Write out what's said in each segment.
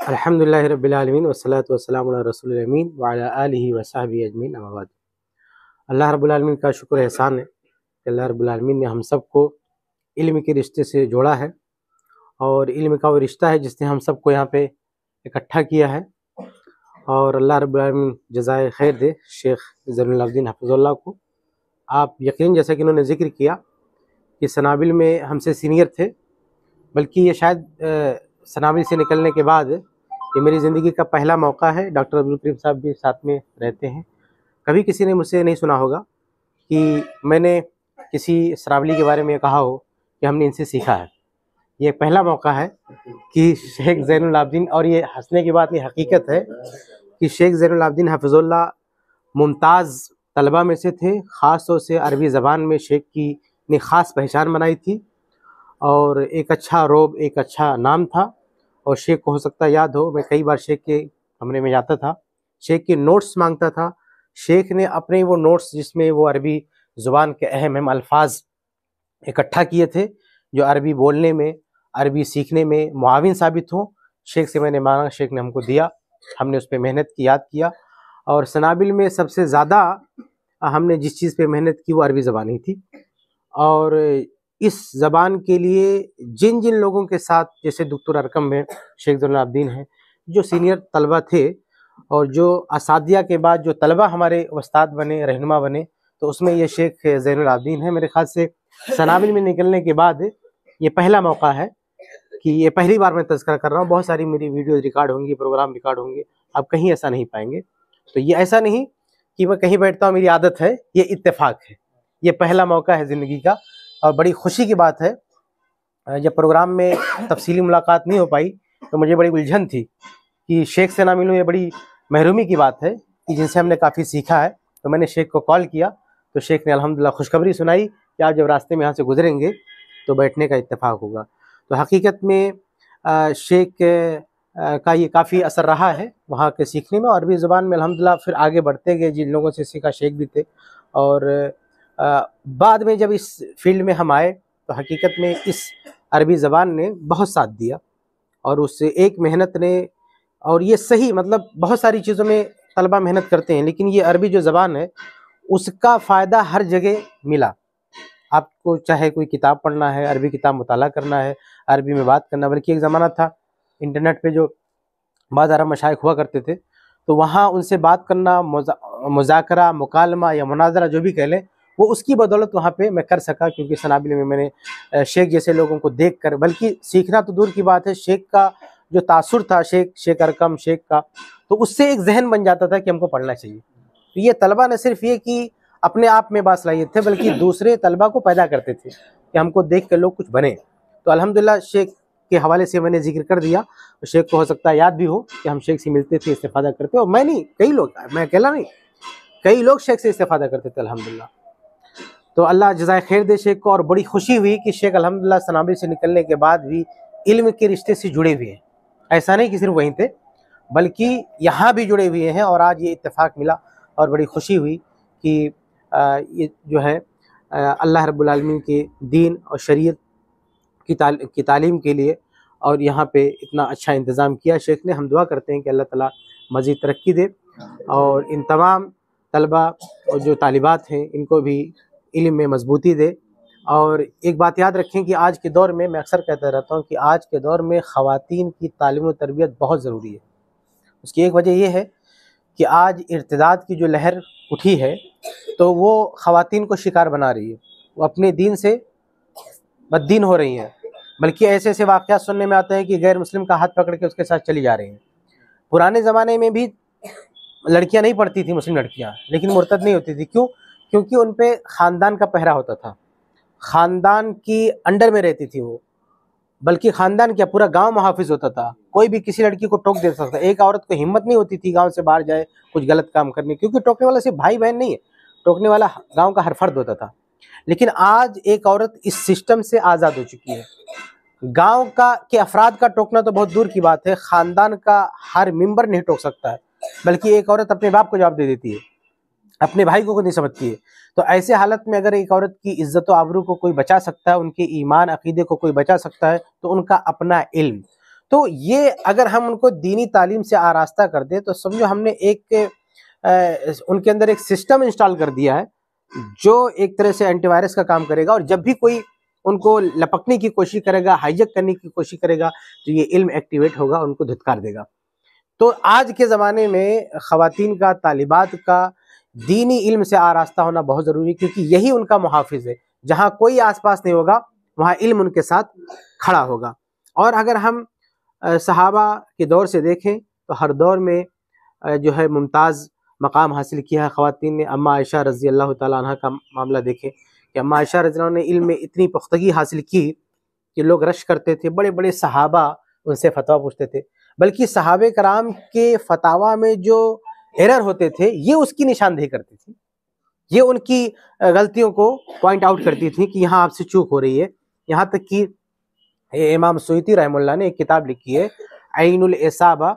अल्हम्दुलिल्लाहि रब्बिल आलमीन वस्सलातु वस्सलामु अला रसूलिल अमीन व अला आलिहि व सहबिहि अजमईन अम्मा बाद। अल्लाह रब्बुल आलमीन का शुक्र एहसान है कि अल्लाह रब्बुल आलमीन ने हम सबको इल्म के रिश्ते से जोड़ा है और इल्म का वो रिश्ता है जिसने हम सबको यहाँ पे इकट्ठा किया है। और अल्लाह रब्बुल आलमीन जज़ाए खैर दे शेख ज़ैनुल आबिदीन हफ़िज़ुल्लाह को। आप यकीन, जैसा कि उन्होंने ज़िक्र किया कि सनाबिल में हमसे सीनियर थे, बल्कि ये शायद सनाबिल से निकलने के बाद ये मेरी ज़िंदगी का पहला मौका है। डॉक्टर अब्दुल करीम साहब भी साथ में रहते हैं। कभी किसी ने मुझसे नहीं सुना होगा कि मैंने किसी सनाबली के बारे में कहा हो कि हमने इनसे सीखा है। ये पहला मौका है कि शेख ज़ैनुल आबिदीन, और ये हंसने की बात नहीं, हकीकत है कि शेख ज़ैनुल आबिदीन हफ़िज़ुल्लाह मुमताज़ तलबा में से थे। ख़ास तौर से अरबी ज़बान में शेख की ने ख़ास पहचान बनाई थी और एक अच्छा रोब, एक अच्छा नाम था। और शेख को हो सकता है याद हो, मैं कई बार शेख के कमरे में जाता था, शेख के नोट्स मांगता था। शेख ने अपने वो नोट्स जिसमें वो अरबी ज़ुबान के अहम अल्फाज इकट्ठा किए थे जो अरबी बोलने में, अरबी सीखने में मुआविन साबित हो, शेख से मैंने मांगा, शेख ने हमको दिया। हमने उस पर मेहनत की, याद किया। और सनाबिल में सबसे ज़्यादा हमने जिस चीज़ पे मेहनत की वो अरबी ज़बान ही थी। और इस ज़बान के लिए जिन जिन लोगों के साथ, जैसे डॉक्टर अरकम है, शेख ज़ैनुल आबिदीन हैं, जो सीनियर तलबा थे, और जो असातिज़ा के बाद जो तलबा हमारे उस्ताद बने, रहनुमा बने, तो उसमें ये शेख ज़ैनुल आबिदीन है। मेरे ख्याल से सनाबिल में निकलने के बाद ये पहला मौका है कि ये पहली बार मैं तज़किरा कर रहा हूँ। बहुत सारी मेरी वीडियो रिकॉर्ड होंगी, प्रोग्राम रिकॉर्ड होंगे, आप कहीं ऐसा नहीं पाएंगे। तो ये ऐसा नहीं कि मैं कहीं बैठता हूँ, मेरी आदत है, ये इत्तेफाक है। ये पहला मौका है ज़िंदगी का और बड़ी खुशी की बात है। जब प्रोग्राम में तफसीली मुलाकात नहीं हो पाई तो मुझे बड़ी उलझन थी कि शेख से ना मिलूँ, ये बड़ी महरूमी की बात है कि जिनसे हमने काफ़ी सीखा है। तो मैंने शेख को कॉल किया तो शेख ने अल्हम्दुलिल्लाह खुशखबरी सुनाई कि आप जब रास्ते में यहाँ से गुजरेंगे तो बैठने का इत्तेफाक होगा। तो हकीकत में शेख का ये काफ़ी असर रहा है वहाँ के सीखने में। और अरबी ज़ुबान में अल्हम्दुलिल्लाह फिर आगे बढ़ते गए, जिन लोगों से सीखा शेख भी थे। और बाद में जब इस फील्ड में हम आए तो हकीकत में इस अरबी ज़बान ने बहुत साथ दिया और उस एक मेहनत ने, और ये सही मतलब बहुत सारी चीज़ों में तलबा मेहनत करते हैं, लेकिन ये अरबी जो ज़बान है उसका फ़ायदा हर जगह मिला। आपको चाहे कोई किताब पढ़ना है, अरबी किताब मुताला करना है, अरबी में बात करना, बल्कि एक ज़माना था इंटरनेट पे जो बाद अरब मशाइख हुआ करते थे, तो वहाँ उनसे बात करना, मुज़ाकरा, मुकालमा या मुनाजरा जो भी कह लें, वो उसकी बदौलत वहाँ पे मैं कर सका, क्योंकि सनाबिल में मैंने शेख जैसे लोगों को देख कर, बल्कि सीखना तो दूर की बात है, शेख का जो तासुर था, शेख अरकम शेख का, तो उससे एक जहन बन जाता था कि हमको पढ़ना चाहिए। तो ये तलबा न सिर्फ ये कि अपने आप में बासलाहियत थे, बल्कि दूसरे तलबा को पैदा करते थे कि हमको देख कर लोग कुछ बने। तो अल्हम्दुलिल्लाह शेख के हवाले से मैंने जिक्र कर दिया, तो शेख को हो सकता है याद भी हो कि हम शेख से मिलते थे, इस्तेफादा करते, और मैं नहीं, कई लोग, मैं अकेला नहीं, कई लोग शेख से इस्तेफादा करते थे अल्हम्दुलिल्लाह। तो अल्लाह जज़ाए खैर दे शेख को। और बड़ी खुशी हुई कि शेख अल्हम्दुलिल्लाह सनाबिल से निकलने के बाद भी इल्म के रिश्ते से जुड़े हुए हैं। ऐसा नहीं कि सिर्फ वहीं थे, बल्कि यहाँ भी जुड़े हुए हैं। और आज ये इत्तेफाक मिला और बड़ी खुशी हुई कि ये जो है अल्लाह रब्बुल आलमीन के दीन और शरीयत की तालीम के लिए और यहाँ पे इतना अच्छा इंतज़ाम किया शेख ने। हम दुआ करते हैं कि अल्लाह ताला मज़ीद तरक्की दे और इन तमाम तलबा और जो तालिबात हैं इनको भी इल्म में मजबूती दे। और एक बात याद रखें कि आज के दौर में, मैं अक्सर कहता रहता हूँ कि आज के दौर में ख़वातीन की तालीम व तरबियत बहुत ज़रूरी है। उसकी एक वजह यह है कि आज इर्तिदाद की जो लहर उठी है तो वो ख़वातीन को शिकार बना रही है, वो अपने दीन से बद्दीन हो रही हैं। बल्कि ऐसे ऐसे वाक़यात सुनने में आते हैं कि गैर मुस्लिम का हाथ पकड़ के उसके साथ चली जा रही हैं। पुराने ज़माने में भी लड़कियां नहीं पढ़ती थी, मुस्लिम लड़कियां, लेकिन मुर्तद नहीं होती थी। क्यों? क्योंकि उन पे ख़ानदान का पहरा होता था, ख़ानदान की अंडर में रहती थी वो, बल्कि ख़ानदान क्या, पूरा गांव मुहाफिज होता था। कोई भी किसी लड़की को टोक दे सकता। एक औरत को हिम्मत नहीं होती थी गाँव से बाहर जाए कुछ गलत काम करने, क्योंकि टोकने वाला सिर्फ भाई बहन नहीं है, टोकने वाला गाँव का हर फर्द होता था। लेकिन आज एक औरत इस सिस्टम से आज़ाद हो चुकी है। गांव का के अफराद का टोकना तो बहुत दूर की बात है, ख़ानदान का हर मेंबर नहीं टोक सकता है, बल्कि एक औरत अपने बाप को जवाब दे देती है, अपने भाई को नहीं समझती है। तो ऐसे हालत में अगर एक औरत की इज्जत व आबरू को कोई बचा सकता है, उनके ईमान अकीदे को कोई बचा सकता है, तो उनका अपना इल्म। तो ये अगर हम उनको दीनी तालीम से आरास्ता कर दे तो समझो हमने उनके अंदर एक सिस्टम इंस्टॉल कर दिया है जो एक तरह से एंटीवायरस का काम करेगा, और जब भी कोई उनको लपकने की कोशिश करेगा, हाईजैक करने की कोशिश करेगा, तो ये इल्म एक्टिवेट होगा, उनको धुतकार देगा। तो आज के ज़माने में ख़वातीन का, तालिबात का दीनी इल्म से आरास्ता होना बहुत ज़रूरी है, क्योंकि यही उनका मुहाफिज है। जहाँ कोई आसपास नहीं होगा वहाँ इल्म उनके साथ खड़ा होगा। और अगर हम सहाबा के दौर से देखें तो हर दौर में जो है मुमताज़ मकाम हासिल किया है ख़वातीन ने। अम्मा आयशा रज़ी अल्लाह ताला अन्हा का मामला देखें कि अम्मा आयशा रज़ी अल्लाह ने इल्म में इतनी पुख्तगी हासिल की कि लोग रश करते थे, बड़े बड़े सहाबा उनसे फतवा पूछते थे, बल्कि सहाबे कराम के फतावा में जो एरर होते थे ये उसकी निशानदेही करती थी, ये उनकी गलतियों को पॉइंट आउट करती थी कि यहाँ आपसे चूक हो रही है। यहाँ तक कि इमाम सुयूती रहमुल्लाह ने एक किताब लिखी है, ऐनुल इसाबा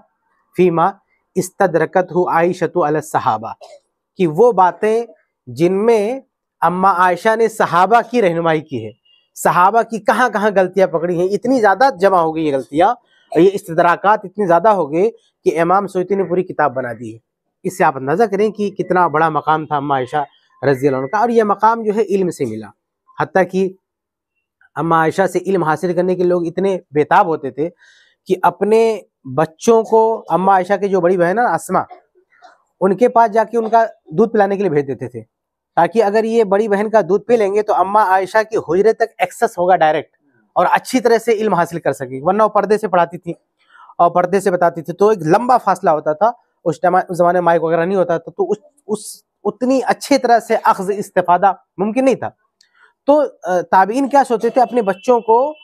फीमा इस्तदरकतहु आयशतु अला सहाबा, कि वो बातें जिनमें अम्मा आयशा ने सहाबा की रहनुमाई की है, सहाबा की कहाँ कहाँ गलतियां पकड़ी हैं, इतनी ज़्यादा जमा हो गई ये गलतियाँ, ये इस्तदराकात इतनी ज़्यादा हो गए कि इमाम सुयूती ने पूरी किताब बना दी है। इससे आप अंदाज़ा करें कि कितना बड़ा मकाम था अम्मा आयशा रज़ी अल्लाह अन्हा का, और यह मकाम जो है इल्म से मिला। हत्ता कि अम्मा आयशा से इल्म हासिल करने के लोग इतने बेताब होते थे कि अपने बच्चों को, अम्मा आयशा की जो बड़ी बहन है अस्मा, उनके पास जाके उनका दूध पिलाने के लिए भेज देते थे, ताकि अगर ये बड़ी बहन का दूध पी लेंगे तो अम्मा आयशा की हुजरे तक एक्सेस होगा डायरेक्ट, और अच्छी तरह से इल्म हासिल कर सकेगी। वरना वो पर्दे से पढ़ाती थी और पर्दे से बताती थी, तो एक लंबा फासला होता था। उस ज़माने में माइक वगैरह नहीं होता था, तो उतनी अच्छी तरह से अख्ज़ इस्तिफादा मुमकिन नहीं था। तो ताबीन क्या सोचते थे, अपने बच्चों को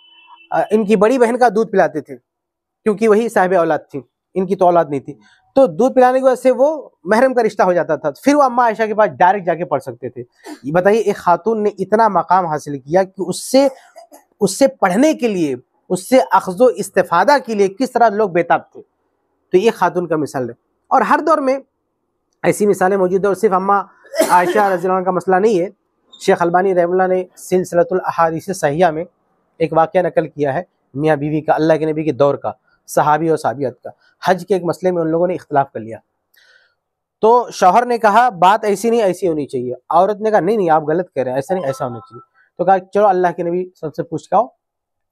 इनकी बड़ी बहन का दूध पिलाते थे, क्योंकि वही साहिब औलाद थी, इनकी तो औलाद नहीं थी। तो दूध पिलाने की वजह से वो महरम का रिश्ता हो जाता था, फिर वो अम्मा आयशा के पास डायरेक्ट जाके पढ़ सकते थे। ये बताइए, एक खातून ने इतना मकाम हासिल किया कि उससे पढ़ने के लिए, उससे अख्ज़ो इस्तिफादा के लिए किस तरह लोग बेताब थे। तो ये खातून का मिसाल है, और हर दौर में ऐसी मिसालें मौजूद है। और सिर्फ अम्मा आयशा रज़ी अल्लाह अन्हा का मसला नहीं है। शेख अलबानी रहमतुल्लाह ने सिलसिलतुल अहादीस सहिहा में एक वाक़या नकल किया है मियाँ बीवी का, अल्लाह के नबी के दौर का, सहाबी और साबियत का। हज के एक मसले में उन लोगों ने इख्तिलाफ कर लिया, तो शौहर ने कहा बात ऐसी नहीं, ऐसी होनी चाहिए। औरत ने कहा नहीं नहीं, आप गलत कह रहे हैं, ऐसा नहीं, ऐसा होना चाहिए। तो कहा चलो अल्लाह के नबी सबसे पूछ के आओ।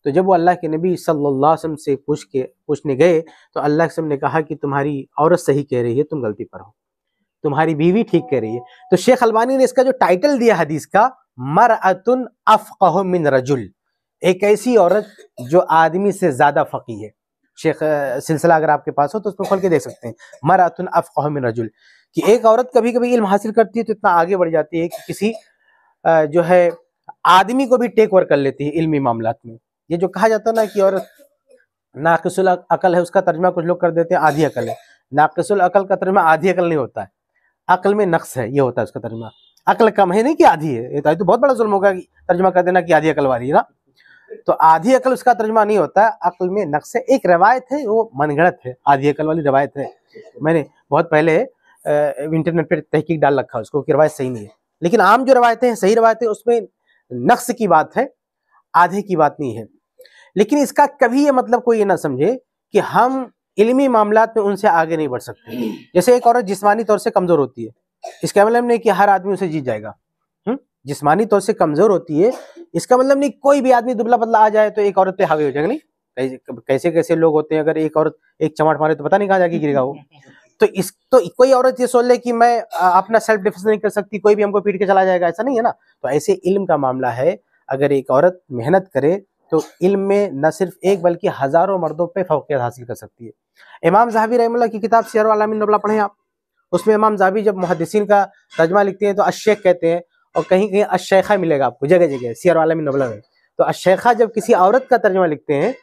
तो जब वो अल्लाह के नबी सल्लल्लाहु अलैहि वसल्लम से पूछने गए तो अल्लाह के वसल्लम ने कहा कि तुम्हारी औरत सही कह रही है, तुम गलती पर हो, तुम्हारी बीवी ठीक कह रही है। तो शेख अलबानी ने इसका जो टाइटल दिया हदीस का, मरअतुन अफ़क़हु मिन रजुल, एक ऐसी औरत जो आदमी से ज्यादा फकीह है। शेख सिलसिला अगर आपके पास हो तो उसमें खोल के देख सकते हैं, मरअतुन अफ़क़हु मिन रजुल, कि एक औरत कभी कभी इल्म हासिल करती है तो इतना आगे बढ़ जाती है कि किसी जो है आदमी को भी टेक ओवर कर लेती है इल्मी मामलात में। ये जो कहा जाता है ना कि औरत नाक़िसुल अकल है, उसका तर्जुमा कुछ लोग कर देते हैं आधी अकल है। नाक़िसुल अकल का तर्जुमा आधी अकल नहीं होता है, अकल में नक्स है, ये होता है उसका तर्जुमा। अकल कम है नहीं कि आधी है, ये तो बहुत बड़ा जुल्म होगा कि तर्जुमा कर देना कि आधी अकल वाली है ना। तो आधी अकल उसका तर्जुमा नहीं होता, अकल में नक्स है। एक रवायत है वो मनगढ़ंत है, आधी अकल वाली रवायत है, मैंने बहुत पहले इंटरनेट पर तहकीक डाल रखा उसको कि रवायत सही नहीं है। लेकिन आम जो रवायतें हैं, सही रवायतें, उसमें नक्स की बात है, आधे की बात नहीं है। लेकिन इसका कभी ये मतलब कोई ये ना समझे कि हम इल्मी मामलात में उनसे आगे नहीं बढ़ सकते। जैसे एक औरत जिस्मानी तौर से कमजोर होती है, इसका मतलब नहीं कि हर आदमी उसे जीत जाएगा। जिस्मानी तौर से कमजोर होती है, इसका मतलब नहीं कोई भी आदमी दुबला पतला आ जाए तो एक औरत पे हावी हो जाएगा, नहीं। कैसे कैसे लोग होते हैं, अगर एक औरत एक चमाट मारे तो पता नहीं कहाँ जाके गिरेगा वो। तो कोई औरत ये सोच ले कि मैं अपना सेल्फ डिफेंस नहीं कर सकती, कोई भी हमको पीट के चला जाएगा, ऐसा नहीं है ना। तो ऐसे इल्म का मामला है, अगर एक औरत मेहनत करे तो इल्म में न सिर्फ एक बल्कि हजारों मर्दों पे फौकियत हासिल कर सकती है। इमाम ज़हाबी रहमतुल्लाह की किताब सियर अलामीन नुबला पढ़ें आप, उसमें इमाम ज़हाबी जब मुहद्दिसीन का तर्जुमा लिखते हैं तो अश्शेख कहते हैं, और कहीं कहीं अश्शेखा मिलेगा आपको जगह जगह सियर अलामीन नुबला में। तो अश्शेखा जब किसी औरत का तर्जुमा लिखते हैं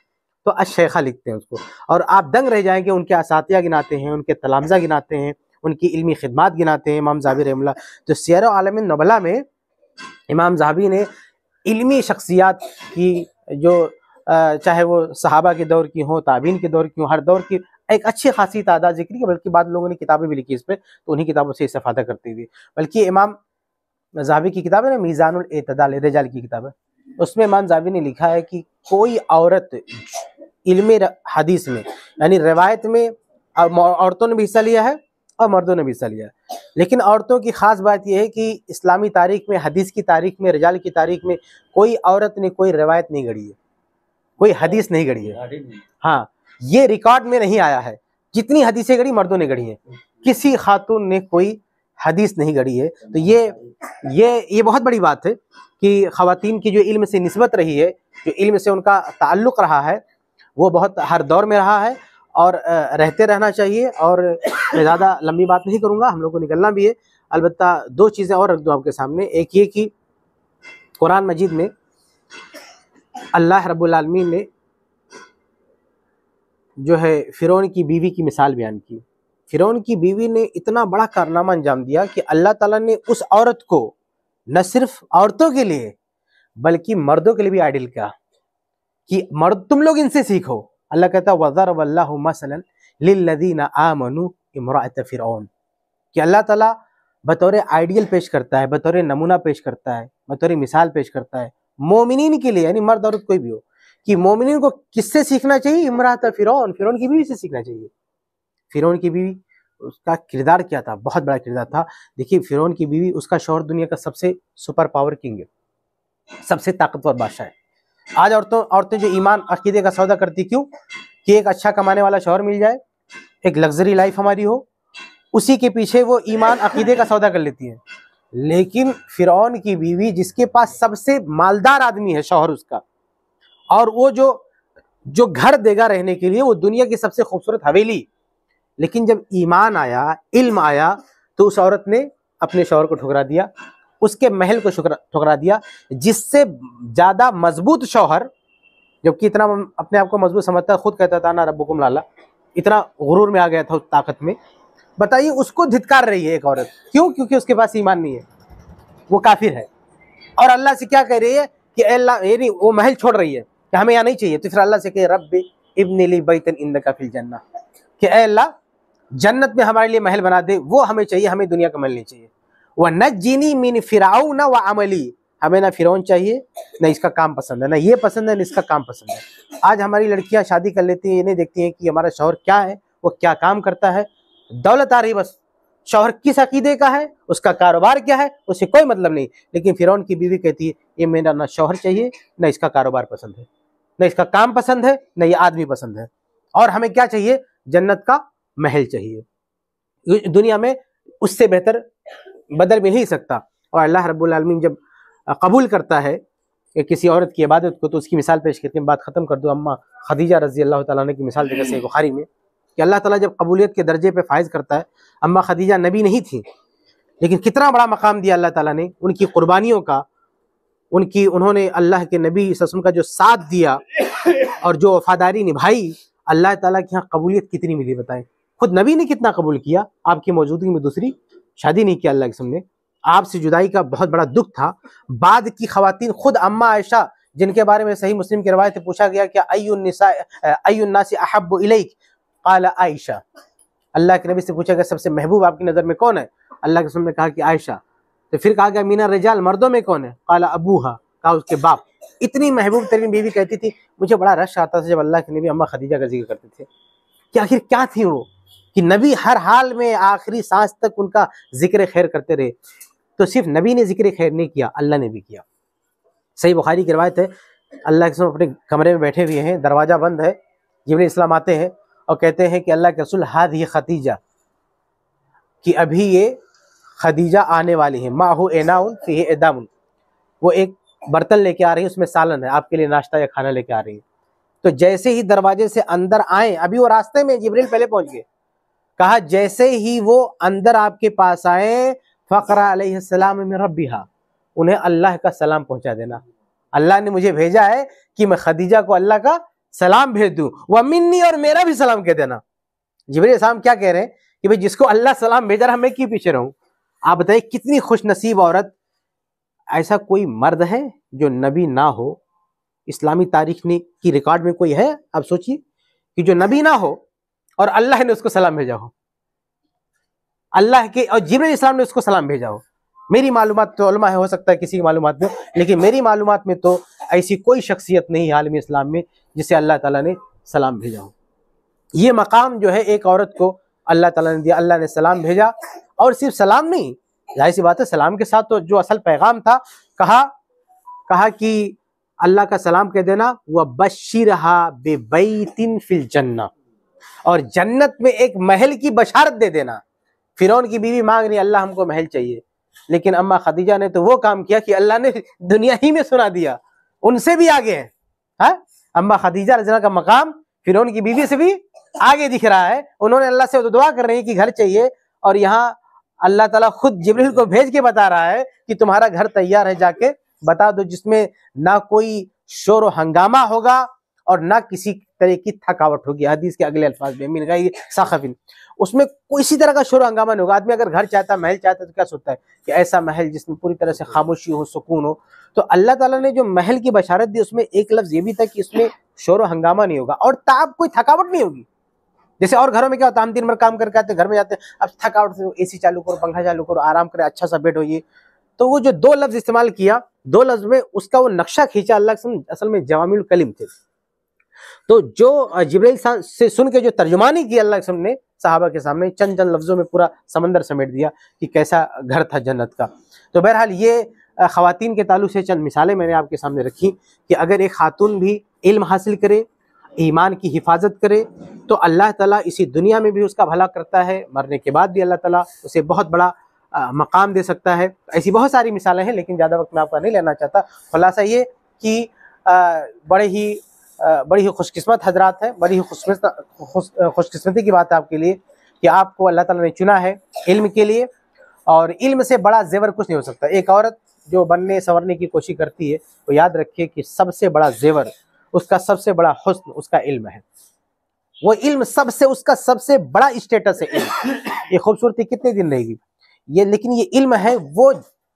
तो अश्शेखा लिखते हैं उसको, और आप दंग रह जाएंगे, उनके असातिया गिनाते हैं, उनके तलामजा गिनाते हैं, उनकी इल्मी खिदमात गिनाते हैं इमाम ज़हाबी रहमतुल्लाह। तो सियर अलामीन नुबला में इमाम ज़हाबी ने इल्मी शख्सियात की, जो चाहे वो सहाबा के दौर की हो, ताबीन के दौर की हो, हर दौर की एक अच्छी खासी तादाद जिक्र की, बल्कि बाद लोगों ने किताबें भी लिखी इस पर, तो उन्हीं किताबों से इस्तेफादा करते हुए। बल्कि इमाम ज़हाबी की किताब है ना, मीज़ानुल एतदाल, रिजाल की किताब है, उसमें इमाम ज़हाबी ने लिखा है कि कोई औरत इल्म हदीस में, यानी रिवायत में औरतों ने भी हिस्सा लिया है और मर्दों ने भी हिस्सा लिया है। लेकिन औरतों की खास बात यह है कि इस्लामी तारीख में, हदीस की तारीख में, रिजाल की तारीख में कोई औरत ने कोई रिवायत नहीं गढ़ी है, कोई हदीस नहीं गढ़ी है। हाँ, ये रिकॉर्ड में नहीं आया है। जितनी हदीसें गढ़ी मर्दों ने गढ़ी है, किसी खातून ने कोई हदीस नहीं गढ़ी है। तो ये बहुत बड़ी बात है कि खवातीन की जो इल्म से निस्बत रही है, जो इल्म से उनका ताल्लुक़ रहा है, वो बहुत हर दौर में रहा है और रहते रहना चाहिए। और मैं ज़्यादा लंबी बात नहीं करूँगा, हम लोग को निकलना भी है। अलबत्ता दो चीज़ें और रख दूँ आपके सामने। एक ये कि कुरान मजीद में अल्लाह रब्बुल आलमीन ने जो है फ़िरौन की बीवी की मिसाल बयान की। फ़िरौन की बीवी ने इतना बड़ा कारनामा अंजाम दिया कि अल्लाह ताला ने उस औरत को न सिर्फ औरतों के लिए बल्कि मर्दों के लिए भी आइडियल किया कि मर्द तुम लोग इनसे सीखो। अल्लाह कहता है वज़रबल्लाहु मसलन लिल्लज़ीना आमनू इम्राअत फ़िरौन, कि अल्लाह ताला बतौर आइडियल पेश करता है, बतौर नमूना पेश करता है, बतौर मिसाल पेश करता है मोमिनीन के लिए, यानी मर्द औरत कोई भी हो, कि मोमिनीन को किससे सीखना चाहिए? इम्राअत फ़िरौन, फ़िरौन की बीवी से सीखना चाहिए। फ़िरौन की बीवी, उसका किरदार क्या था? बहुत बड़ा किरदार था। देखिए, फ़िरौन की बीवी, उसका शौहर दुनिया का सबसे सुपर पावर किंग है, सबसे ताकतवर बादशाह है। आज औरतें जो ईमान अकीदे का सौदा करती, क्यों? कि एक अच्छा कमाने वाला शौहर मिल जाए, एक लग्जरी लाइफ हमारी हो, उसी के पीछे वो ईमान अकीदे का सौदा कर लेती है। लेकिन फ़िरौन की बीवी, जिसके पास सबसे मालदार आदमी है शौहर उसका, और वो जो घर देगा रहने के लिए, वो दुनिया की सबसे खूबसूरत हवेली, लेकिन जब ईमान आया, इल्म आया, तो उस औरत ने अपने शौहर को ठुकरा दिया, उसके महल को ठुकरा दिया। जिससे ज़्यादा मजबूत शौहर, जबकि इतना अपने आप को मजबूत समझता, खुद कहता था ना रब्बुकुम लाला, इतना गुरूर में आ गया था उस ताकत में, बताइए उसको धिक्कार रही है एक औरत। क्यों? क्योंकि उसके पास ईमान नहीं है, वो काफिर है। और अल्लाह से क्या कह रही है कि अल्लाह, यानी वो महल छोड़ रही है कि हमें यहाँ नहीं चाहिए, तो फिर अल्लाह से कहे रब्बी इब्नी ली बैतन इंदका फिल जन्नह, कि अल्लाह जन्नत में हमारे लिए महल बना दे, वो हमें चाहिए, हमें दुनिया का महल नहीं चाहिए। वह नज्जिनी मिन फिरऔन व अमली, हमें ना फिरौन चाहिए, ना इसका काम पसंद है, ना ये पसंद है, ना इसका काम पसंद है। आज हमारी लड़कियां शादी कर लेती हैं, ये नहीं देखती हैं कि हमारा शौहर क्या है, वो क्या काम करता है। दौलत आ रही, बस शौहर किस अकीदे का है, उसका कारोबार क्या है, उससे कोई मतलब नहीं। लेकिन फिरौन की बीवी कहती है, ये मेरा ना शौहर चाहिए, ना इसका कारोबार पसंद है, ना इसका काम पसंद है, ना ये आदमी पसंद है, और हमें क्या चाहिए? जन्नत का महल चाहिए। दुनिया में उससे बेहतर बदल मिल ही सकता। और अल्लाह रब्बुल आलमीन जब कबूल करता है किसी औरत की इबादत को, तो उसकी मिसाल पेश करके बात ख़त्म कर दो। अम्मा खदीजा रज़ी अल्लाह तआला अन्हा की मिसाल देकर सही बुखारी में, कि अल्लाह ताला जब कबूलियत के दर्जे पे फाइज करता है, अम्मा खदीजा नबी नहीं थी, लेकिन कितना बड़ा मकाम दिया अल्लाह ताला ने, उनकी कुर्बानियों का, उन्होंने अल्लाह के नबी सल्लल्लाहु अलैहि वसल्लम का जो साथ दिया और जो वफादारी निभाई, अल्लाह ताला के यहाँ कबूलियत कितनी मिली बताएं। खुद नबी ने कितना कबूल किया, आपकी मौजूदगी में दूसरी शादी नहीं किया अल्लाह के सामने, आपसे जुदाई का बहुत बड़ा दुख था। बाद की खवातीन, खुद अम्मा आयशा, जिनके बारे में सही मुस्लिम की रवायत पूछा गया कि अय्युन नासी अहब्बु इलैक, क़ाला आयशा, अल्लाह के नबी से पूछा गया सबसे महबूब आपकी नज़र में कौन है? अल्लाह के रसूल ने कहा कि आयशा। तो फिर कहा गया मीना रिजाल, मर्दों में कौन है? क़ाला अबूहा, कहा उसके बाप। इतनी महबूब तरीन बीवी कहती थी, मुझे बड़ा रश आता था जब अल्लाह के नबी अम्मा खदीजा का जिक्र करते थे कि आखिर क्या थी वो, कि नबी हर हाल में आखिरी सांस तक उनका जिक्र खैर करते रहे। तो सिर्फ नबी ने जिक्र खैर नहीं किया, अल्लाह ने भी किया। सही बुखारी की रवायत है, अल्लाह के अपने कमरे में बैठे हुए हैं, दरवाज़ा बंद है, जिब्रील इस्लाम आते हैं और कहते हैं कि अल्लाह के रसूल हादिही खदीजा, कि अभी ये खदीजा आने वाली है, माहू एनाउन फीही एदामुन, वो एक बर्तन लेके आ रही है, उसमें सालन है, आपके लिए नाश्ता या खाना लेके आ रही है। तो जैसे ही दरवाजे से अंदर आए, अभी वो रास्ते में, जिब्रील पहले पहुंच गए, कहा जैसे ही वो अंदर आपके पास आए, फ़क़रा अलैहिस्सलाम मिन रब्बिहा, उन्हें अल्लाह का सलाम पहुंचा देना। अल्लाह ने मुझे भेजा है कि मैं खदीजा को अल्लाह का सलाम भेज दूं, व मिन्नी, और मेरा भी सलाम कह देना। जिब्रील सलाम क्या कह रहे हैं कि भाई जिसको अल्लाह सलाम भेजा रहा, मैं क्यों पीछे रहूं? आप बताइए कितनी खुश नसीब औरत। ऐसा कोई मर्द है जो नबी ना हो? इस्लामी तारीख की रिकॉर्ड में कोई है? आप सोचिए कि जो नबी ना हो और अल्लाह ने उसको सलाम भेजा हो, अल्लाह के और जिब्रील इस्लाम ने उसको सलाम भेजा हो। मेरी मालूमात तो उलमा है, हो सकता है किसी की मालूमात में, लेकिन मेरी मालूमात में तो ऐसी कोई शख्सियत नहीं है आलमी इस्लाम में जिसे अल्लाह ताला ने सलाम भेजा हो। ये मकाम जो है एक औरत को अल्लाह ताला ने दिया, अल्लाह ने सलाम भेजा। और सिर्फ सलाम नहीं, जाहिर सी बात है सलाम के साथ तो जो असल पैगाम था, कहा कि अल्लाह का सलाम कह देना, वह बशिरहा बिबैतिन फिल जन्नह, और जन्नत में एक महल की बशारत दे देना। फिरौन की बीवी मांग रही अल्लाह हमको महल चाहिए, लेकिन अम्मा खदीजा ने तो वो काम किया कि अल्लाह ने दुनिया ही में सुना दिया, उनसे भी आगे है। हाँ? अम्मा खदीजा रज़ियल्लाहु अन्हा का मकाम फिरौन की बीवी से भी आगे दिख रहा है। उन्होंने अल्लाह से दुआ कर रही है कि घर चाहिए, और यहाँ अल्लाह ताला खुद जिब्रील को भेज के बता रहा है कि तुम्हारा घर तैयार है, जाके बता दो, जिसमें ना कोई शोर हंगामा होगा और ना किसी तरह की थकावट होगी। हदीस के अगले अल्फाज में मिल गई साखिन, उसमें किसी तरह का शोर हंगामा नहीं होगा। आदमी अगर घर चाहता, महल चाहता, तो क्या सोचता है कि ऐसा महल जिसमें पूरी तरह से खामोशी हो, सुकून हो। तो अल्लाह ताला ने जो महल की बशारत दी, उसमें एक लफ्ज ये भी था कि इसमें शोर हंगामा नहीं होगा और ताब कोई थकावट नहीं होगी। जैसे और घरों में क्या होता है, हम दिन भर काम करके आते हैं, घर में जाते हैं, अब थकावट से एसी चालू करो, पंखा चालू करो, आराम करे, अच्छा सा बेड हो। ये तो वो जो दो लफ्ज इस्तेमाल किया, दो लफ्ज में उसका वो नक्शा खींचा अल्लाह से, असल में जवामिल कलिम थे। तो जो जिब्रील से सुन के जो तर्जुमानी की अल्लाह ने सहाबा के सामने, चंद लफ्जों में पूरा समंदर समेट दिया कि कैसा घर था जन्नत का। तो बहरहाल ये ख़वातीन के ताल्लुक से चंद मिसालें मैंने आपके सामने रखी कि अगर एक खातून भी इल्म हासिल करे, ईमान की हिफाजत करे, तो अल्लाह ताला इसी दुनिया में भी उसका भला करता है, मरने के बाद भी अल्लाह ताला उसे बहुत बड़ा मकाम दे सकता है। ऐसी बहुत सारी मिसालें हैं, लेकिन ज़्यादा वक्त मैं आपका नहीं लेना चाहता। खुलासा ये कि बड़ी ही खुशकिस्मत हजरात हैं, बड़ी ही खुशकिस्मती की बात है आपके लिए कि आपको अल्लाह ताला ने चुना है इल्म के लिए, और इल्म से बड़ा जेवर कुछ नहीं हो सकता। एक औरत जो बनने संवरने की कोशिश करती है, वो याद रखिए कि सबसे बड़ा जेवर, उसका सबसे बड़ा हुस्न उसका इल्म है। वो इल्म उसका सबसे बड़ा स्टेटस है इल्म। ये खूबसूरती कितने दिन रहेगी ये, लेकिन ये इल्म है, वो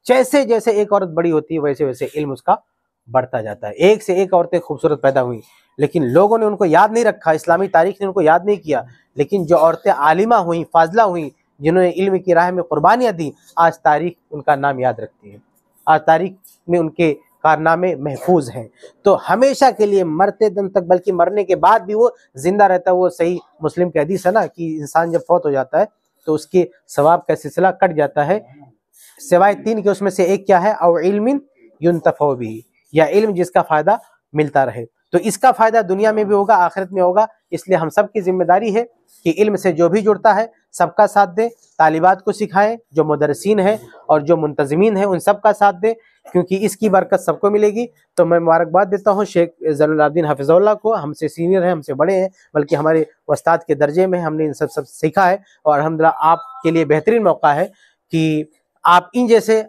जैसे जैसे एक औरत बड़ी होती है वैसे वैसे इल्म उसका बढ़ता जाता है। एक से एक औरतें खूबसूरत पैदा हुई, लेकिन लोगों ने उनको याद नहीं रखा, इस्लामी तारीख ने उनको याद नहीं किया। लेकिन जो औरतें आलिमा हुई, फाजला हुई, जिन्होंने इल्म की राह में कुर्बानियाँ दी, आज तारीख उनका नाम याद रखती है, आज तारीख में उनके कारनामे महफूज हैं। तो हमेशा के लिए, मरते दम तक, बल्कि मरने के बाद भी वो जिंदा रहता है। वो सही मुस्लिम की हदीस है ना कि इंसान जब फौत हो जाता है तो उसके सवाब का सिलसिला कट जाता है, सिवाय तीन के। उसमें से एक क्या है, औ इल्मिन युन्तफ़अ बिही, या इल्म जिसका फायदा मिलता रहे। तो इसका फायदा दुनिया में भी होगा, आखिरत में होगा। इसलिए हम सब की जिम्मेदारी है कि इल्म से जो भी जुड़ता है सबका साथ दे, तालिबात को सिखाएं, जो मुदर्रिसीन हैं और जो मुंतज़मीन हैं उन सब का साथ दे, क्योंकि इसकी बरकत सबको मिलेगी। तो मैं मुबारकबाद देता हूँ शेख ज़ैनुल आबिदीन हफ़िज़हुल्लाह को, हमसे सीनियर हैं, हमसे बड़े हैं, बल्कि हमारे उस्ताद के दर्जे में, हमने इन सब सीखा है। और अल्हम्दुलिल्लाह आपके लिए बेहतरीन मौका है कि आप इन जैसे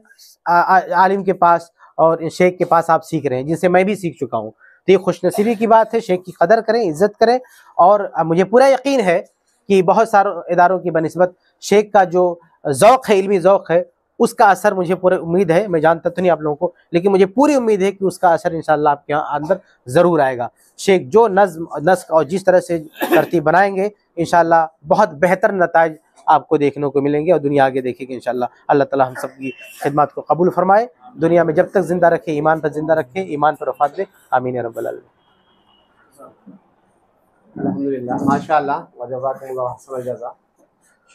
आलिम के पास और इन शेख के पास आप सीख रहे हैं, जिनसे मैं भी सीख चुका हूँ। तो ये खुशनसीबी की बात है। शेख की कदर करें, इज्जत करें। और मुझे पूरा यकीन है कि बहुत सारे इदारों की बनिस्बत शेख का जो ज़ौक़ है, इल्मी ज़ौक़ है, उसका असर मुझे पूरी उम्मीद है, मैं जानता तो नहीं आप लोगों को, लेकिन मुझे पूरी उम्मीद है कि उसका असर इंशाअल्लाह आपके यहाँ अंदर ज़रूर आएगा। शेख जो नस्क और जिस तरह से तरतीब बनाएंगे, इंशाअल्लाह बहुत बेहतर नताइज आपको देखने को मिलेंगे और दुनिया आगे देखेगी इंशाअल्लाह। अल्लाह ताला हम सब की खिदमत को कबूल फरमाए, दुनिया में जब तक जिंदा रखे, ईमान पर जिंदा रखे, ईमान पर वफात दे। आमीन या रब्बल आलमीन। अल्हम्दुलिल्लाह, माशाअल्लाह, वजज़ाकुमुल्लाहु अहसनल जज़ा।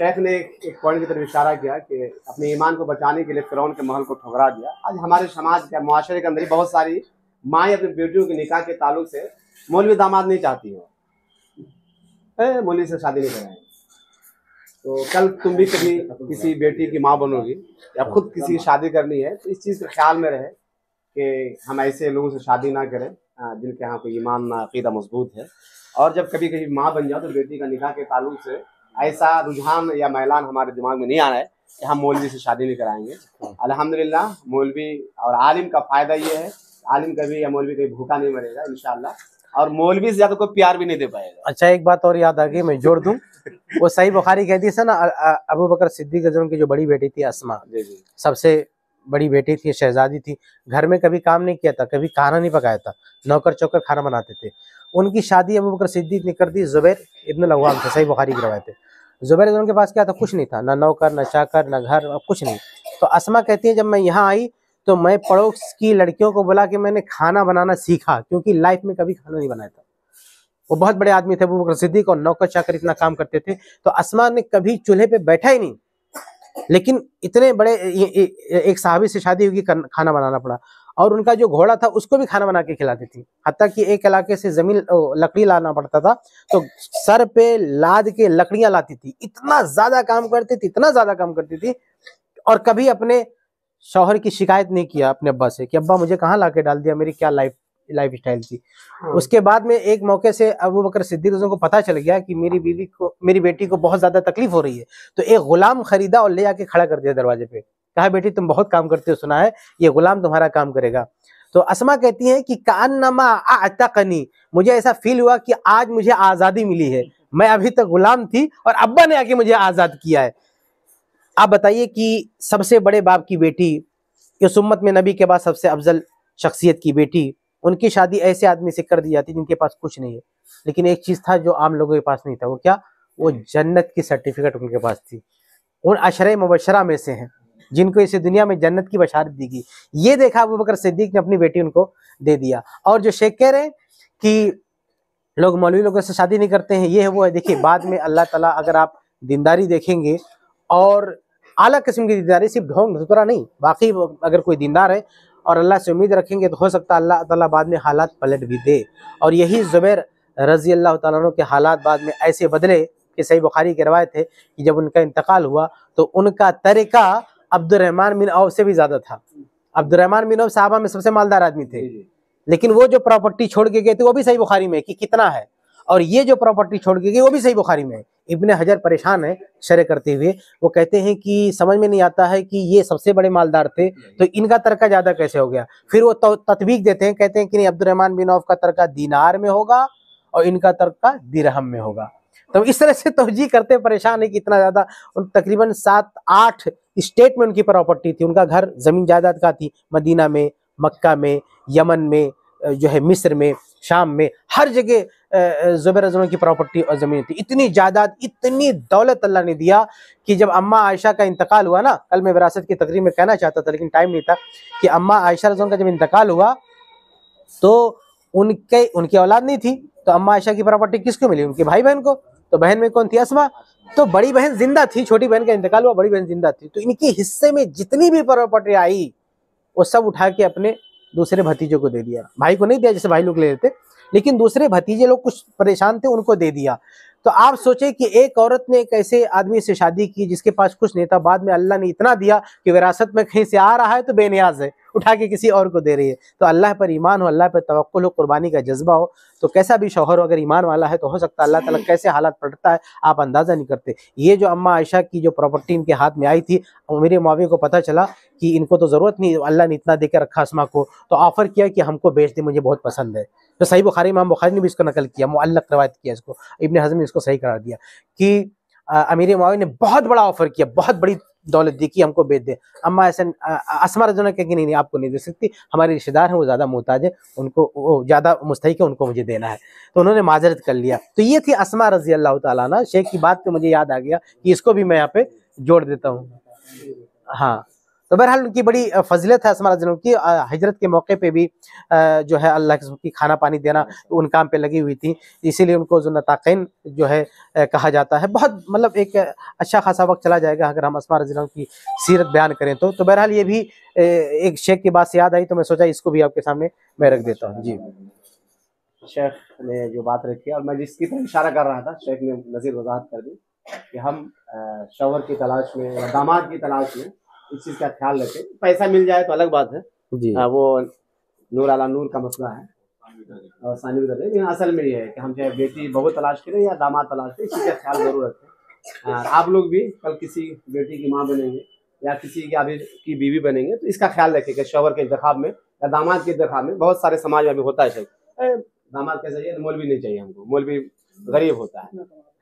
शेख ने एक पॉइंट की तरफ इशारा किया कि अपने ईमान को बचाने के लिए फ़िरौन के महल को ठुकरा दिया। आज हमारे समाज के, मुआशरे के अंदर बहुत सारी माएँ अपनी बेटियों के निकाह के ताल्लुक से मौलवी दामाद नहीं चाहती हो, मौलवी से शादी नहीं कराएंगे। तो कल तुम भी कभी किसी बेटी की माँ बनोगी या खुद किसी की शादी करनी है, तो इस चीज़ के ख्याल में रहे कि हम ऐसे लोगों से शादी ना करें जिनके यहाँ कोई ईमान ना अक़ीदा मजबूत है। और जब कभी कभी माँ बन जाओ तो बेटी का निकाह के ताल्लुक से ऐसा रुझान या मैलान हमारे दिमाग में नहीं आ रहा है कि हम मौलवी से शादी नहीं कराएंगे। अल्हम्दुलिल्लाह, मौलवी और आलिम का फ़ायदा ये है, आलिम कभी या मौलवी कभी भूखा नहीं मरेगा इंशाअल्लाह, और मौलवी से ज़्यादा कोई प्यार भी नहीं दे पाएगा। अच्छा, एक बात और याद आ गई, मैं जोड़ दूं। वो सही बुखारी कहती है ना, अबू बकर सिद्दीक़ रज़ियल्लाहु की जो बड़ी बेटी थी अस्मा, सबसे बड़ी बेटी थी, शहजादी थी, घर में कभी काम नहीं किया था, कभी खाना नहीं पकाया था, नौकर चौकर खाना बनाते थे। उनकी शादी अबू बकर सिद्दीक़ ने कर दी ज़ुबैर इब्न अव्वाम से, सही बुखारी की रवायत है। ज़ुबैर उनके पास क्या था, कुछ नहीं था, ना नौकर, ना चाकर, ना घर, कुछ नहीं। तो अस्मा कहती है जब मैं यहाँ आई तो मैं पड़ोस की लड़कियों को बोला कि मैंने खाना बनाना सीखा, क्योंकि लाइफ में कभी खाना नहीं बनाया था। वो बहुत बड़े आदमी थे, अबू बकर सिद्दीक, और नौकर चाकर इतना काम करते थे। तो अस्मा ने कभी चूल्हे पे बैठा ही नहीं, लेकिन इतने बड़े एक साहबी से शादी होगी, खाना बनाना पड़ा। और उनका जो घोड़ा था उसको भी खाना बना के खिलाती थी, हत्ता कि एक इलाके से जमीन लकड़ी लाना पड़ता था तो सर पे लाद के लकड़ियां लाती थी। इतना ज्यादा काम करती थी, इतना ज्यादा काम करती थी। और कभी अपने शौहर की शिकायत नहीं किया अपने अब्बा से कि अब्बा मुझे कहाँ लाके डाल दिया, मेरी क्या लाइफ स्टाइल थी। उसके बाद में एक मौके से अबू बकर सिद्दीक को पता चल गया कि मेरी बेटी को बहुत ज्यादा तकलीफ हो रही है, तो एक गुलाम खरीदा और ले आके खड़ा कर दिया दरवाजे पे। कहा बेटी तुम बहुत काम करते हो, सुना है, ये गुलाम तुम्हारा काम करेगा। तो अस्मा कहती है कि कान्नमा अअतकनी, मुझे ऐसा फील हुआ कि आज मुझे आजादी मिली है, मैं अभी तक गुलाम थी और अब्बा ने आके मुझे आजाद किया है। आप बताइए कि सबसे बड़े बाप की बेटी, इस उम्मत में नबी के बाद सबसे अफजल शख्सियत की बेटी, उनकी शादी ऐसे आदमी से कर दी जाती जिनके पास कुछ नहीं है, लेकिन एक चीज था जो आम लोगों के पास नहीं था। वो क्या? वो जन्नत की सर्टिफिकेट उनके पास थी। उन अशरे मुबशरा में से हैं जिनको इस दुनिया में जन्नत की बशारत दी गई। ये देखा अबू बकर सिद्दीक ने अपनी बेटी उनको दे दिया। और जो शेख कह रहे हैं कि लोग मौलवी लोगों से शादी नहीं करते हैं, ये है वो है, देखिए बाद में अल्लाह ताला, अगर आप दीनदारी देखेंगे और आला किस्म की दीनदारी, सिर्फ ढोंग धुतरा नहीं, बाकी अगर कोई दीनदार है और अल्लाह से उम्मीद रखेंगे तो हो सकता है अल्लाह ताला बाद में हालात पलट भी दे। और यही जुबैर रजी अल्लाह ताला अन्हु के हालात बाद में ऐसे बदले कि सही बुखारी की रवायत है कि जब उनका इंतकाल हुआ तो उनका तरीका अब्दुर्रहमान बिन औफ से भी ज्यादा था। अब्दुर्रहमान बिन औफ साहबा में सबसे मालदार आदमी थे, लेकिन वो जो प्रॉपर्टी छोड़ के गए थे वो भी सही बुखारी में कि कितना है, और ये जो प्रॉपर्टी छोड़ के गए वो भी सही बुखारी में है। इब्ने हजर परेशान है शरह करते हुए, वो कहते हैं कि समझ में नहीं आता है कि ये सबसे बड़े मालदार थे तो इनका तरका ज्यादा कैसे हो गया। फिर वो तत्वीक देते हैं, कहते हैं कि नहीं, अब्दुर्रहमान बिन औफ का तरका दीनार में होगा और इनका तरका दिरहम में होगा। तो इस तरह से तवजीह करते परेशान है कि इतना ज्यादा, तकरीबन 7-8 स्टेट में उनकी प्रॉपर्टी थी। उनका घर जमीन जायदाद का थी, मदीना में, मक्का में, यमन में, जो है मिस्र में, शाम में, हर जगह जुबैर रज़ियल्लाहु की प्रॉपर्टी और जमीन थी। इतनी जायदाद, इतनी दौलत अल्लाह ने दिया कि जब अम्मा आयशा का इंतकाल हुआ ना, कल मैं विरासत की तकरीर में कहना चाहता था लेकिन टाइम नहीं था, कि अम्मा आयशा रज़ियल्लाहु का जब इंतकाल हुआ तो उनकी औलाद नहीं थी, तो अम्मा आयशा की प्रॉपर्टी किसको मिली? उनके भाई बहन को। तो बहन में कौन थी? अस्मा। तो बड़ी बहन जिंदा थी, छोटी बहन का इंतकाल हुआ, बड़ी बहन जिंदा थी। तो इनके हिस्से में जितनी भी प्रॉपर्टी आई वो सब उठा के अपने दूसरे भतीजों को दे दिया। भाई को नहीं दिया जैसे भाई लोग ले लेते, लेकिन दूसरे भतीजे लोग कुछ परेशान थे उनको दे दिया। तो आप सोचे कि एक औरत ने एक ऐसे आदमी से शादी की जिसके पास कुछ नहीं था, बाद में अल्लाह ने इतना दिया कि विरासत में कहीं से आ रहा है तो बेनियाज है, उठा के किसी और को दे रही है। तो अल्लाह पर ईमान हो, अल्लाह पर तवक्कुल हो, कुर्बानी का जज्बा हो, तो कैसा भी शौहर अगर ईमान वाला है तो हो सकता है अल्लाह ताला कैसे हालात पलटता है आप अंदाजा नहीं करते। ये जो अम्मा आयशा की जो प्रॉपर्टी इनके हाथ में आई थी, मेरे मुआविया को पता चला कि इनको तो जरूरत नहीं, अल्लाह ने इतना देकर रखा अस्मा को, तो ऑफर किया कि हमको बेच दे, मुझे बहुत पसंद है। तो सही बुखारी, इमाम बुखारी ने भी इसको नकल किया, मुअल्लक रवायत किया इसको, इब्ने हज़म ने इसको सही करार दिया कि अमीर मुआविया ने बहुत बड़ा ऑफर किया, बहुत बड़ी दौलत दी कि हमको बेच दे। अम्मा ऐसा अस्मा रज़ियल्लाहु अन्हा कही नहीं आपको नहीं दे सकती, हमारे रिश्तेदार हैं वो ज्यादा मोहताज है, उनको वो ज्यादा मुस्तहिक है, उनको मुझे देना है। तो उन्होंने माजरत कर लिया। तो ये थी अस्मा रज़ी अल्लाह ताला अन्हा। शेख की बात पे मुझे याद आ गया कि इसको भी मैं यहाँ पे जोड़ देता हूँ। हाँ, तो बहरहाल उनकी बड़ी फजीलत है अस्मा रज़ियल्लाहु की। हिजरत के मौके पे भी जो है अल्लाह की खाना पानी देना उन काम पे लगी हुई थी, इसीलिए उनको ज़ुन्नताक़ैन जो है कहा जाता है। बहुत मतलब एक अच्छा खासा वक्त चला जाएगा अगर हम अस्मा रज़ियल्लाहु की सीरत बयान करें तो बहरहाल ये भी एक शेख की बात से याद आई तो मैं सोचा इसको भी आपके सामने मैं रख देता हूँ। जी, शेख ने जो बात रखी और मैं जिसकी तरफ इशारा कर रहा था, शेख ने नज़ीर वजाहत कर दी कि हम शौहर की तलाश में या दामाद की तलाश में इस चीज़ का ख्याल रखें। पैसा मिल जाए तो अलग बात है जी, वो नूर अला नूर का मसला है और सानी भी करते, लेकिन असल में ये है कि हम चाहे बेटी बहू तलाश करें या दामाद तलाश करें, इस चीज़ का ख्याल जरूर रखें। आप लोग भी कल किसी बेटी की माँ बनेंगे या किसी की अभी की बीवी बनेंगे तो इसका ख्याल रखें कि शौहर के इंतखाब में या दामाद के इंतखाब में बहुत सारे समाज में अभी होता है शेख, दामाद कैसा चाहिए, मौलवी नहीं चाहिए हमको, मौलवी गरीब होता है।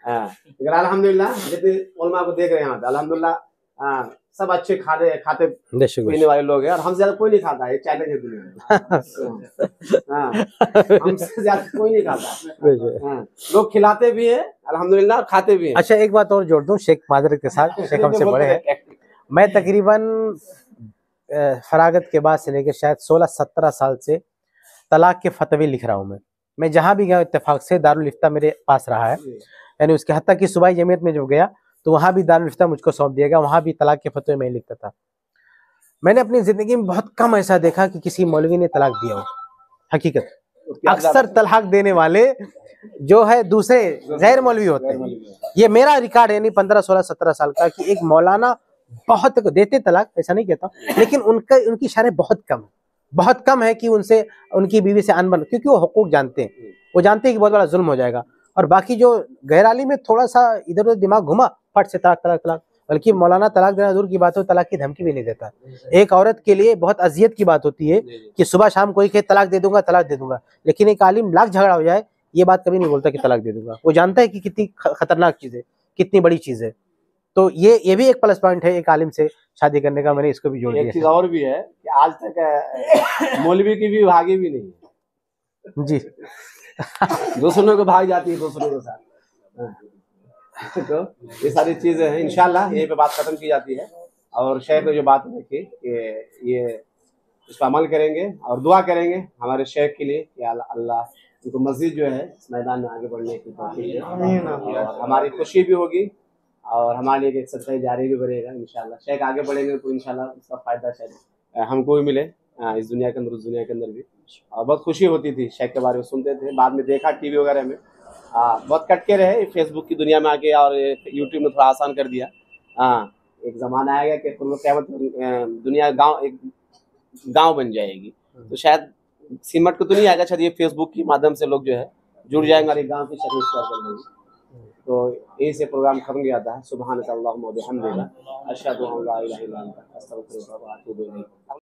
हाँ, लेकिन अल्हम्दुलिल्लाह जितने उलमा को देख रहे हैं यहाँ पे अल्हम्दुलिल्लाह सब अच्छे खाते पीने वाले लोग हैं और हमसे ज्यादा कोई नहीं खाता है, चैलेंज है दुनिया में। हाँ, हमसे ज्यादा कोई नहीं खाता। हाँ, लोग खिलाते भी हैं अल्हम्दुलिल्लाह, खाते भी हैं। अच्छा एक बात और जोड़ दूं शेख माजरत के साथ, शेख हमसे बड़े हैं। मैं तकरीबन फरागत के बाद से लेकर शायद 16-17 साल से तलाक के फतवे लिख रहा हूँ मैं। मैं जहाँ भी गया इत्तेफाक से दारुल इफ्ता मेरे पास रहा है, यानी उसके हत्ता की सूबाई जमीयत में जब गया तो वहाँ भी दारुल इफ्ता मुझको सौंप दिया गया, वहाँ भी तलाक के फतवे मैं लिखता था। मैंने अपनी जिंदगी में बहुत कम ऐसा देखा कि किसी मौलवी ने तलाक दिया हो। हकीकत अक्सर तलाक देने वाले जो है दूसरे गैर मौलवी होते हैं। ये मेरा रिकॉर्ड है, यानी 15, 16, 17 साल का, कि एक मौलाना बहुत देते तलाक, ऐसा नहीं कहता, लेकिन उनकी शरह बहुत कम है कि उनसे उनकी बीवी से अनबन, क्योंकि वो हुकूक जानते हैं, वो जानते हैं कि बहुत बड़ा जुल्म हो जाएगा। और बाकी जो गैर आलिम में थोड़ा सा इधर उधर दिमाग घुमा, फट से तलाक तलाक तलाक, बल्कि मौलाना तलाक देना दूर की बात हो, तलाक की धमकी भी नहीं देता। एक औरत के लिए बहुत अजियत की बात होती है कि सुबह शाम कोई कहे तलाक दे दूंगा, लेकिन एक आलिम लाख झगड़ा हो जाए ये बात कभी नहीं बोलता कि तलाक दे दूंगा। वो जानता है कि कितनी खतरनाक चीज है, कितनी बड़ी चीज है। तो ये भी एक प्लस पॉइंट है एक आलिम से शादी करने का, मैंने इसको भी जोड़ दिया। एक चीज और भी है कि आज तक मौलवी की भी भागी भी नहीं है जी। दूसरों को भाग जाती है दूसरों के साथ। तो ये सारी चीजें हैं, इंशाल्लाह यहीं पे बात खत्म की जाती है। और शेख ने जो बात रखी कि ये इस पर अमल करेंगे और दुआ करेंगे हमारे शेख के लिए कि अल्लाह उनको मस्जिद जो है इस मैदान में आगे बढ़ने की तौफीक दे, और हमारी खुशी भी होगी और हमारे लिए एक सदका जारी भी बनेगा इंशाल्लाह। शेख आगे बढ़ेंगे तो इंशाल्लाह उसका फायदा शायद हमको भी मिले, इस दुनिया के अंदर उस दुनिया के अंदर भी। और बहुत खुशी होती थी, शेख के बारे में सुनते थे, बाद में देखा टीवी वगैरह में। बहुत कटके रहे फेसबुक की दुनिया में आके, और यूट्यूब ने थोड़ा आसान कर दिया। एक ज़माना आएगा कि क़यामत दुनिया एक गाँव बन जाएगी, तो शायद सिमट को तो नहीं आएगा, शायद ये फेसबुक के माध्यम से लोग जो है जुड़ जाएंगे और एक गाँव की शक्ल इख्तियार कर लेंगे। तो यही से प्रोग्राम खत्म किया था। सुब्हानक अल्लाहुम्मा व बिहम्दिका अशहदु अन ला इलाहा इल्ला अंता अस्तगफिरुका व अतूबु इलैक।